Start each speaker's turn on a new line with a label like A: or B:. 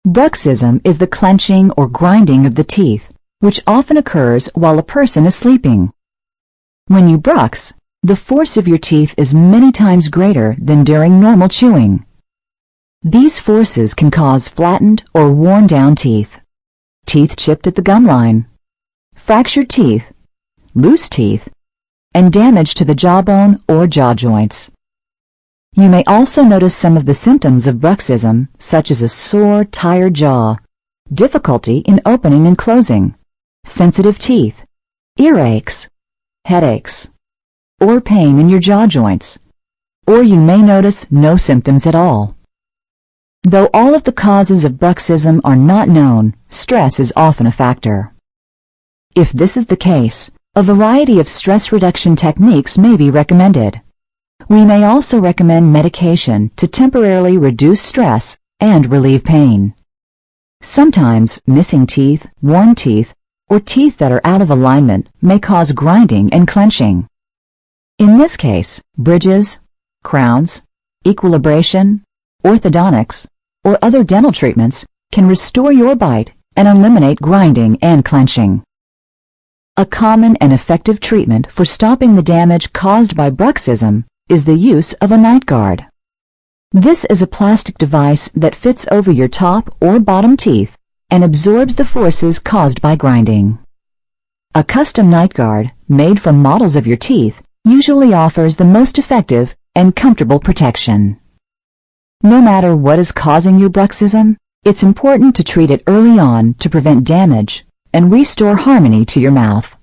A: Bruxism is the clenching or grinding of the teeth, which often occurs while a person is sleeping. When you brux, the force of your teeth is many times greater than during normal chewing. These forces can cause flattened or worn down teeth, teeth chipped at the gum line, fractured teeth, loose teeth, and damage to the jawbone or jaw joints. You may also notice some of the symptoms of bruxism, such as a sore, tired jaw, difficulty in opening and closing, sensitive teeth, earaches, headaches, or pain in your jaw joints, or you may notice no symptoms at all. Though all of the causes of bruxism are not known, stress is often a factor. If this is the case, a variety of stress reduction techniques may be recommended. We may also recommend medication to temporarily reduce stress and relieve pain. Sometimes missing teeth, worn teeth, or teeth that are out of alignment may cause grinding and clenching. In this case, bridges, crowns, equilibration, orthodontics, or other dental treatments can restore your bite and eliminate grinding and clenching. A common and effective treatment for stopping the damage caused by bruxism is the use of a night guard. This is a plastic device that fits over your top or bottom teeth and absorbs the forces caused by grinding. A custom night guard, made from models of your teeth, usually offers the most effective and comfortable protection. No matter what is causing your bruxism, it's important to treat it early on to prevent damage and restore harmony to your mouth.